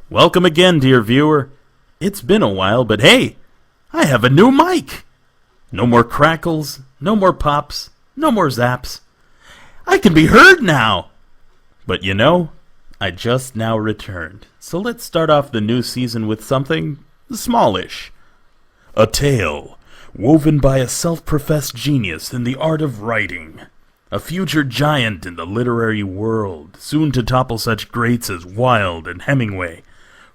Welcome again, dear viewer. It's been a while, but hey, I have a new mic. No more crackles, no more pops, no more zaps. I can be heard now. But you know, I just now returned. So let's start off the new season with something smallish. A tale woven by a self-professed genius in the art of writing. A future giant in the literary world, soon to topple such greats as Wilde and Hemingway,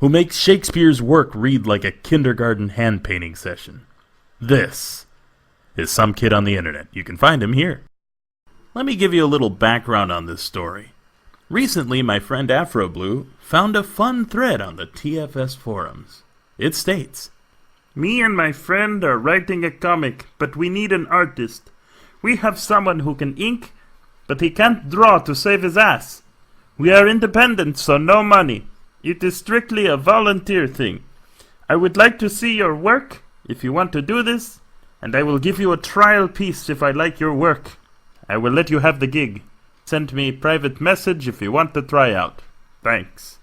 who makes Shakespeare's work read like a kindergarten hand-painting session. This is some kid on the internet. You can find him here. Let me give you a little background on this story. Recently, my friend AfroBlue found a fun thread on the TFS forums. It states, "Me and my friend are writing a comic, but we need an artist. We have someone who can ink, but he can't draw to save his ass. We are independent, so no money. It is strictly a volunteer thing. I would like to see your work, if you want to do this, and I will give you a trial piece if I like your work. I will let you have the gig. Send me a private message if you want to try out. Thanks."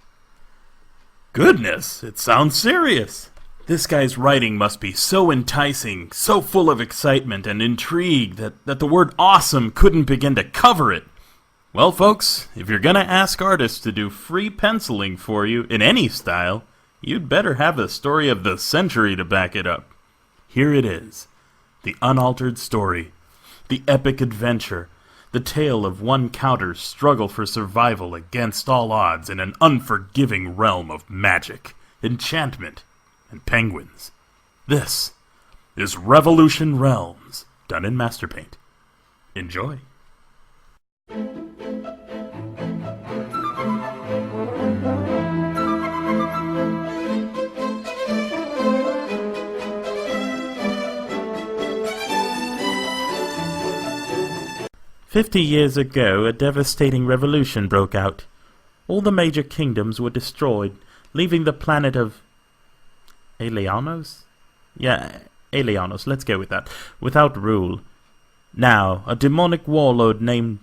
Goodness, it sounds serious. This guy's writing must be so enticing, so full of excitement and intrigue that the word awesome couldn't begin to cover it. Well, folks, if you're gonna ask artists to do free penciling for you in any style, you'd better have a story of the century to back it up. Here it is, the unaltered story, the epic adventure, the tale of one counter's struggle for survival against all odds in an unforgiving realm of magic, enchantment, and penguins. This is Revolution Realms, done in Masterpaint. Enjoy. "50 years ago, a devastating revolution broke out. All the major kingdoms were destroyed, leaving the planet of Alianos? Yeah, Alianos, let's go with that. Without rule. Now, a demonic warlord named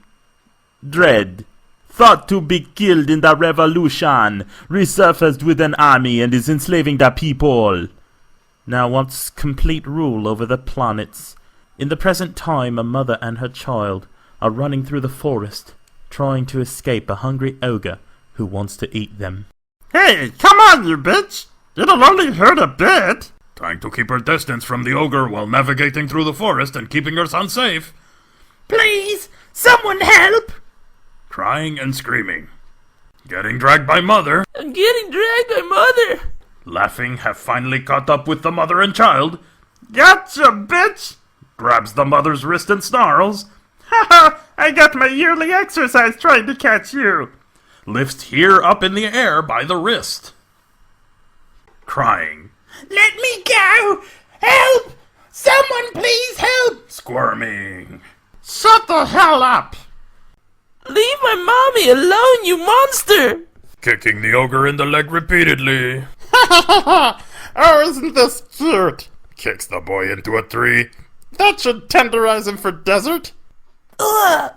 Dread, thought to be killed in the revolution, resurfaced with an army and is enslaving the people. Now wants complete rule over the planets. In the present time, a mother and her child are running through the forest, trying to escape a hungry ogre who wants to eat them." Hey, come on, you bitch! It'll only hurt a bit. Trying to keep her distance from the ogre while navigating through the forest and keeping her son safe. Please, someone help! Crying and screaming. Getting dragged by mother. I'm getting dragged by mother! Laughing, have finally caught up with the mother and child. Gotcha, bitch! Grabs the mother's wrist and snarls. Haha, I got my yearly exercise trying to catch you. Lifts here up in the air by the wrist. Crying. Let me go! Help! Someone please help! Squirming. Shut the hell up! Leave my mommy alone, you monster! Kicking the ogre in the leg repeatedly. Ha ha ha ha! Oh, isn't this cute? Kicks the boy into a tree. That should tenderize him for dessert. Ugh!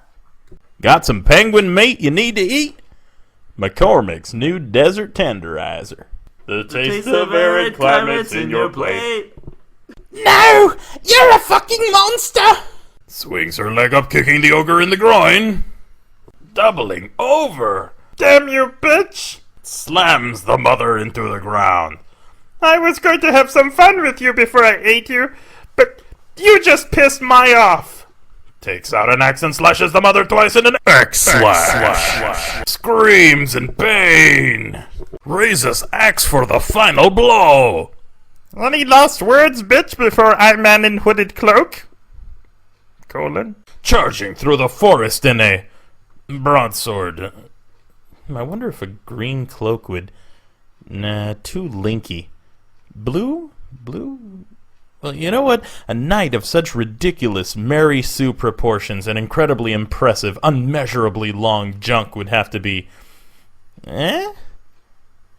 Got some penguin meat you need to eat? McCormick's new desert tenderizer. The taste of arid climates in your plate. No! You're a fucking monster! Swings her leg up, kicking the ogre in the groin. Doubling over. Damn you, bitch! Slams the mother into the ground. I was going to have some fun with you before I ate you, but you just pissed my off. Takes out an axe and slashes the mother twice in an axe slash. Screams in pain. Raises axe for the final blow. Any last words, bitch, before I man in hooded cloak? Charging through the forest in a broadsword. I wonder if a green cloak would... Nah, too linky. Blue? Well, you know what? A knight of such ridiculous Mary Sue proportions and incredibly impressive, unmeasurably long junk would have to be...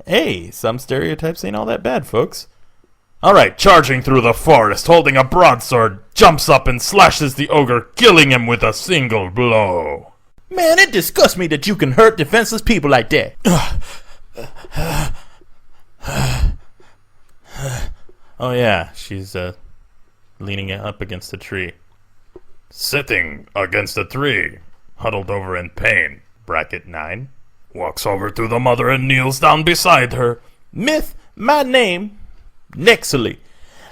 Hey, some stereotypes ain't all that bad, folks. Alright, charging through the forest, holding a broadsword, jumps up and slashes the ogre, killing him with a single blow. Man, it disgusts me that you can hurt defenseless people like that. Oh yeah, she's leaning up against a tree. Sitting against a tree, huddled over in pain. Bracket 9. Walks over to the mother and kneels down beside her. Miss, my name, Nexely.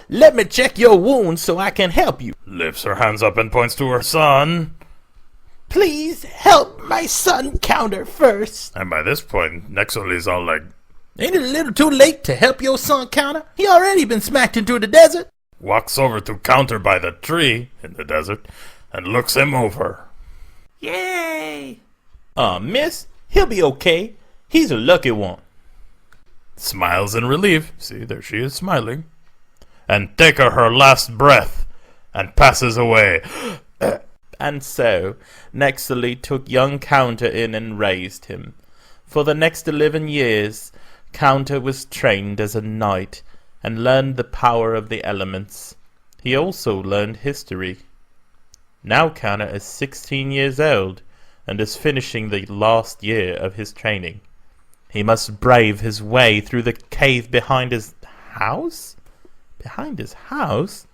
Let me check your wounds so I can help you. Lifts her hands up and points to her son. Please help my son Counter first. And by this point, Nexely's all like, Ain't it a little too late to help your son Counter? He already been smacked into the desert. walks over to Counter by the tree in the desert and looks him over. Yay! Miss, he'll be okay. He's a lucky one. Smiles in relief. See, there she is smiling. And take her last breath and passes away. And so, Nexely took young Counter in and raised him. For the next 11 years, Counter was trained as a knight and learned the power of the elements. He also learned history. Now Counter is 16 years old and is finishing the last year of his training. He must brave his way through the cave behind his house? Behind his house?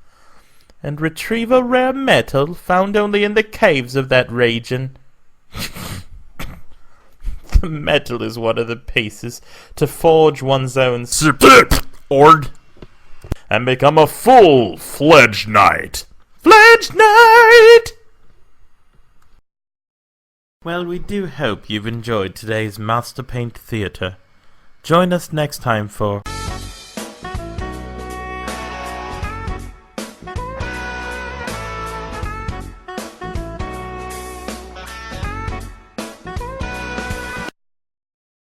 And retrieve a rare metal found only in the caves of that region. The metal is one of the pieces to forge one's own Ord. And become a full-fledged knight. Fledged Knight! Well, we do hope you've enjoyed today's Masterpaint Theatre. Join us next time for